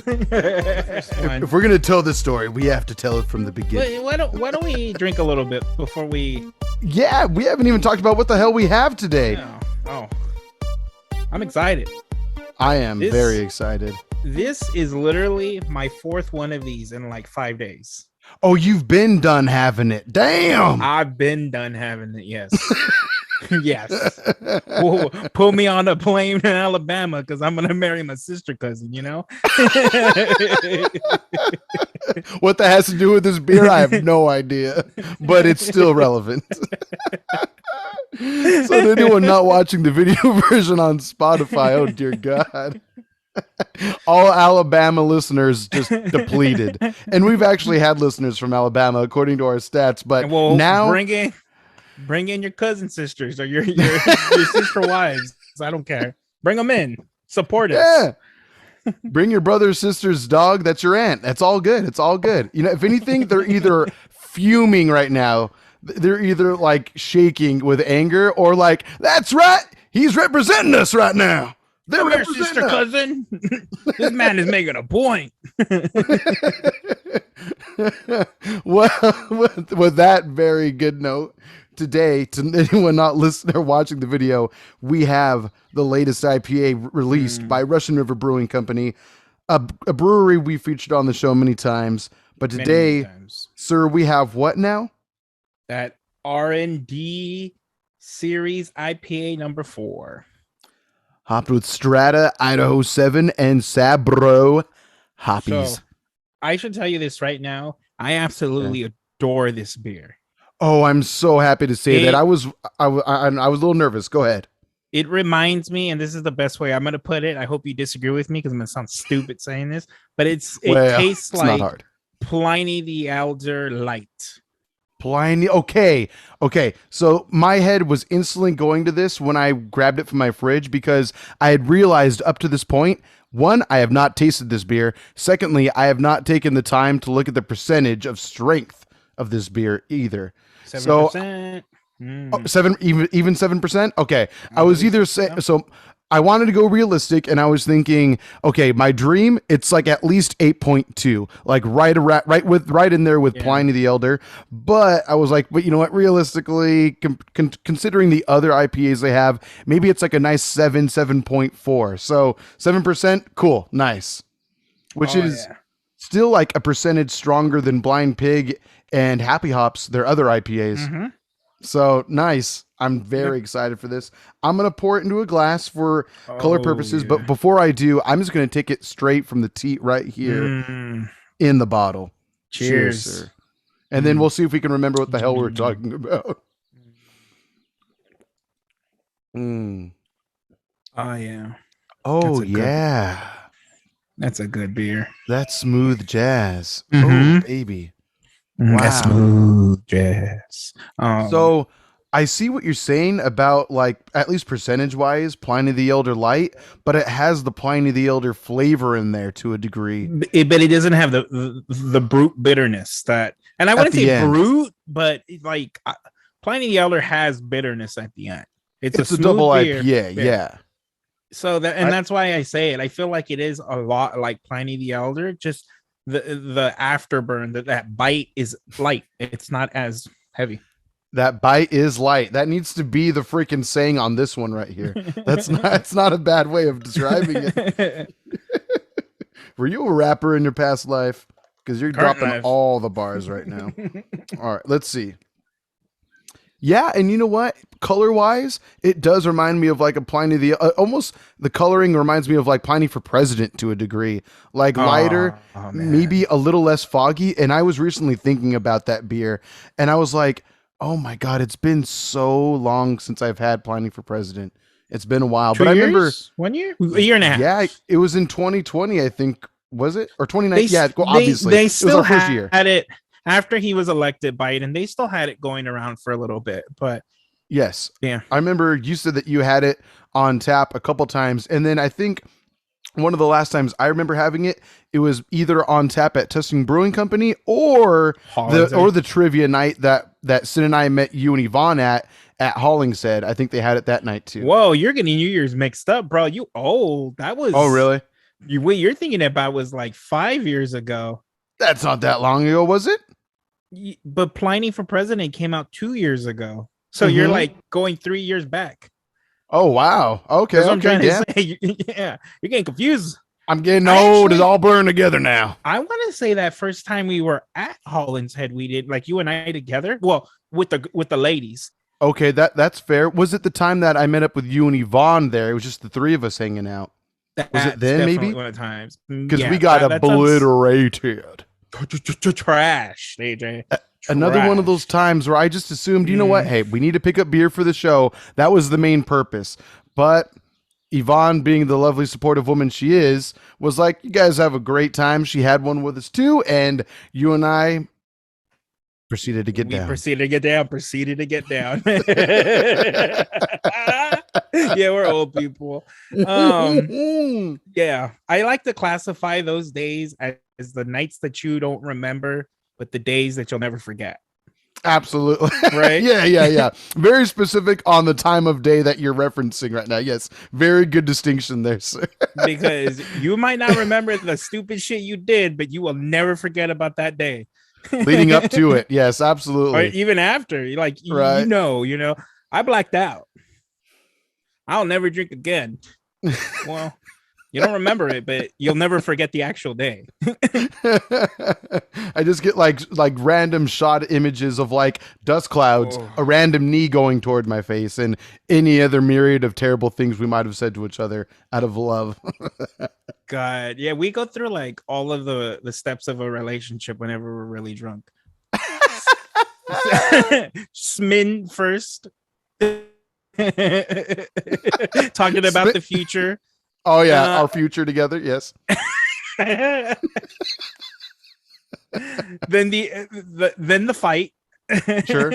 If we're gonna tell this story, we have to tell it from the beginning. Why don't we drink a little bit before we? Yeah, we haven't even talked about what the hell we have today. Oh, I'm excited. I am very excited. This is literally my fourth one of these in like 5 days. Oh, you've been done having it. Damn. I've been done having it. Yes. Yes. Pull me on a plane in Alabama because I'm gonna marry my sister cousin. You know. What that has to do with this beer, I have no idea, but it's still relevant. So to anyone not watching the video version on Spotify, oh dear God. All Alabama listeners just depleted. And we've actually had listeners from Alabama according to our stats, but now bring in your cousin sisters or your sister wives. I don't care. Bring them in. Support us. Yeah. Bring your brother, sister's dog. That's your aunt. That's all good. It's all good. You know, if anything, they're either fuming right now. They're either like shaking with anger or like, that's right. He's representing us right now. They're your sister cousin. This man is making a point. Well, with that very good note, today, to anyone not listening or watching the video, we have the latest IPA released by Russian River Brewing Company, a brewery we featured on the show many times. But today, sir, we have what now? That RnD series IPA number 4. Hopped with Strata, Idaho 7, and Sabro hoppies. So, I should tell you this right now. I absolutely adore this beer. Oh, I'm so happy to say that. I was a little nervous. Go ahead. It reminds me, and this is the best way I'm going to put it. I hope you disagree with me because I'm going to sound stupid saying this, but it tastes like Pliny the Elder light. Pliny. Okay. So my head was instantly going to this when I grabbed it from my fridge because I had realized up to this point, one, I have not tasted this beer. Secondly, I have not taken the time to look at the percentage of strength of this beer either. 7%. So, 7%. Okay. I was either saying, so I wanted to go realistic and I was thinking, okay, my dream, it's like at least 8.2, like right in there with Pliny the Elder. But I was like, but you know what, realistically, considering the other IPAs they have, maybe it's like a nice 7.4. So 7%, cool, nice. Which is still like a percentage stronger than Blind Pig and Happy Hops, their other IPAs. Mm-hmm. So nice. I'm very excited for this. I'm going to pour it into a glass for color purposes. But before I do, I'm just going to take it straight from the teat right here in the bottle. Cheers, sir. And then we'll see if we can remember what the hell we're talking about. Oh, yeah. Oh, yeah. That's a good beer. That's smooth jazz. Mm-hmm. Oh, baby. Wow. That's smooth jazz. So I see what you're saying about, like, at least percentage wise, Pliny the Elder light, but it has the Pliny the Elder flavor in there to a degree. But it doesn't have the brute bitterness that, and I wouldn't say brute, but like Pliny the Elder has bitterness at the end. It's a double beer, IPA, yeah. So that's why I say it. I feel like it is a lot like Pliny the Elder, just the afterburn, that bite is light. It's not as heavy. That bite is light. That needs to be the freaking saying on this one right here. It's not a bad way of describing it. Were you a rapper in your past life? Because you're dropping all the bars right now. All right, let's see. Yeah, and you know what? Color-wise, it does remind me of like a Pliny the almost the coloring reminds me of like Pliny for President to a degree. Like lighter, maybe a little less foggy. And I was recently thinking about that beer, and I was like, oh my God, it's been so long since I've had Pliny for President. It's been a while. 2 but years? I remember 1 year? A year and a half. Yeah, it was in 2020, I think. Was it? Or 2019? Yeah, obviously. They still it was our first year. Had it after he was elected Biden. They still had it going around for a little bit, but yes. Yeah. I remember you said that you had it on tap a couple times. And then I think one of the last times I remember having it, it was either on tap at Testing Brewing Company or the trivia night that Sin and I met you and Yvonne at Hollingshead. I think they had it that night too. Whoa, you're getting New Year's mixed up, bro. You old. That was Oh, really? what you're thinking about was like 5 years ago. That's not that long ago, was it? But Pliny for President came out 2 years ago. So you're like going 3 years back. Oh, wow. Okay. That's what I'm trying to Yeah. say. Yeah, you're getting confused. I'm getting old. It's all blurring together now. I want to say that first time we were at Holland's Head, we did like you and I together. Well, with the ladies. Okay, that's fair. Was it the time that I met up with you and Yvonne there? It was just the three of us hanging out. Was it then, maybe? One of the times. Because we got obliterated. Trash, AJ. Another one of those times where I just assumed, you know what? Hey, we need to pick up beer for the show. That was the main purpose. But Yvonne, being the lovely, supportive woman she is, was like, you guys have a great time. She had one with us too. And you and I proceeded to get down. Proceeded to get down. Yeah, we're old people. Yeah, I like to classify those days as the nights that you don't remember, but the days that you'll never forget. Absolutely. Right? Yeah. Very specific on the time of day that you're referencing right now. Yes. Very good distinction there, sir. Because you might not remember the stupid shit you did, but you will never forget about that day. Leading up to it. Yes, absolutely. Or even after. Like, right. you know, I blacked out. I'll never drink again. Well, you don't remember it, but you'll never forget the actual day. I just get like random shot images of like dust clouds, a random knee going toward my face, and any other myriad of terrible things we might have said to each other out of love. God, yeah, we go through like all of the steps of a relationship whenever we're really drunk. Smin first. Talking about the future. Oh yeah, our future together. Yes. Then the fight. Sure.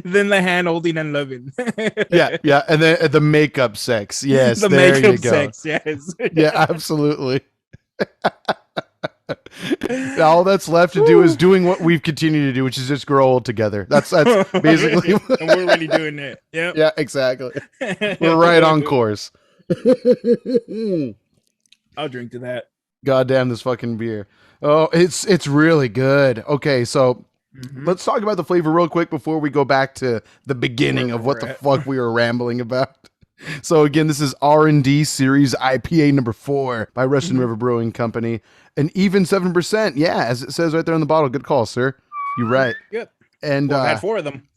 Then the hand holding and loving. yeah, and then the makeup sex. Yes, the there makeup you go. sex. Yes. Yeah, absolutely. All that's left to do is doing what we've continued to do, which is just grow old together. That's basically. And we're already doing it. Yeah. Yeah, exactly. We're right on course. I'll drink to that. Goddamn this fucking beer. Oh, it's really good. Okay, so let's talk about the flavor real quick before we go back to the beginning of what the fuck we were rambling about. So again, this is RnD Series IPA number 4 by Russian River Brewing Company. An even 7%. Yeah, as it says right there on the bottle. Good call, sir. You're right. Yep. And I had 4 of them.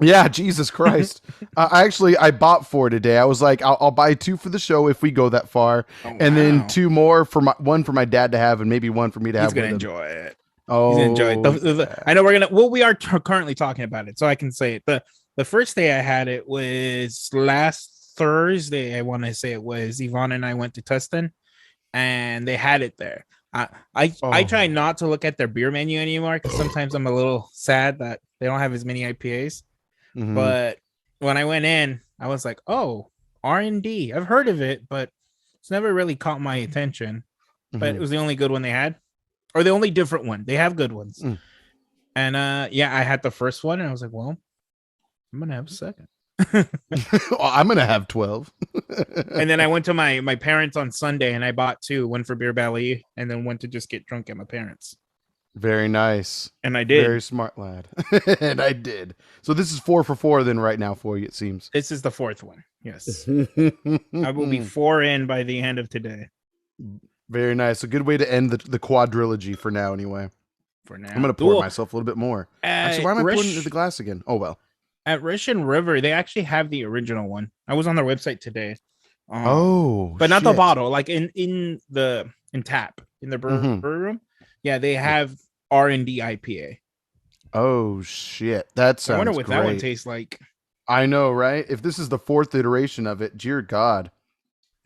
Yeah, Jesus Christ. I bought 4 today. I was like, I'll buy 2 for the show if we go that far. Oh, and then 2 more for one for my dad to have and maybe 1 for me to have. He's going to enjoy it. Oh, he's enjoy it. I know we are currently talking about it, so I can say it. The first day I had it was last Thursday. I want to say it was. Yvonne and I went to Tustin and they had it there. I try not to look at their beer menu anymore because sometimes I'm a little sad that they don't have as many IPAs. But when I went in, I was like, oh, RnD. I've heard of it, but it's never really caught my attention. But it was the only good one they had, or the only different one. They have good ones. And yeah, I had the first one and I was like, well, I'm going to have a second. Well, I'm going to have 12. And then I went to my parents on Sunday and I bought 2, one for Beer Belly and then went to just get drunk at my parents. Very nice. And I did. Very smart lad. And I did. So this is 4 for 4 then right now for you, it seems. This is the 4th one. Yes. I will be 4 in by the end of today. Very nice. A good way to end the quadrilogy for now anyway. For now. I'm going to pour myself a little bit more. Actually, why am I pouring it into the glass again? Oh, well. At Russian River, they actually have the original one. I was on their website today. But not the bottle, like in tap in the brew room. Yeah, they have RnD IPA. Oh shit, that sounds. I wonder what great. That one tastes like. I know, right? If this is the 4th iteration of it, dear God,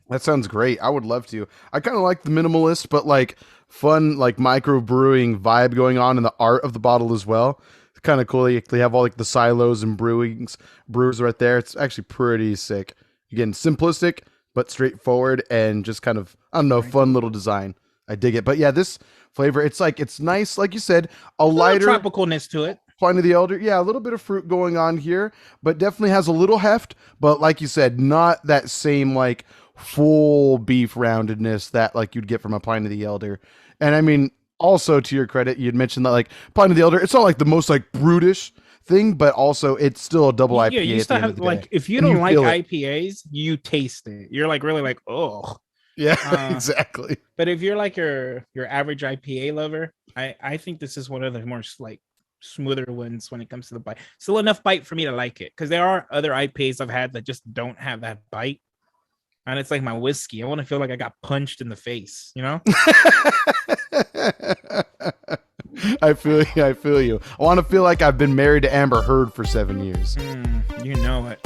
that sounds great. I would love to. I kind of like the minimalist, but like fun, like micro brewing vibe going on in the art of the bottle as well. It's kind of cool. They have all like the silos and brewers right there. It's actually pretty sick. Again, simplistic but straightforward and just kind of, I don't know, fun little design. I dig it. But yeah, this flavor, it's nice, like you said, a lighter tropicalness to it. Pliny the Elder, yeah, a little bit of fruit going on here, but definitely has a little heft. But like you said, not that same like full beef roundedness that like you'd get from a Pliny the Elder. And I mean, also to your credit, you'd mentioned that like Pliny the Elder, it's not like the most like brutish thing, but also it's still a double IPA. Yeah, you at the still end of have the like day. if you And don't you like feel it. IPAs, you taste it. You're like really like, oh. Yeah, exactly. But if you're like your average IPA lover, I think this is one of the more like smoother ones when it comes to the bite. Still enough bite for me to like it, because there are other IPAs I've had that just don't have that bite, and it's like my whiskey. I want to feel like I got punched in the face, you know? I feel you. I feel you. I want to feel like I've been married to Amber Heard for 7 years. You know it.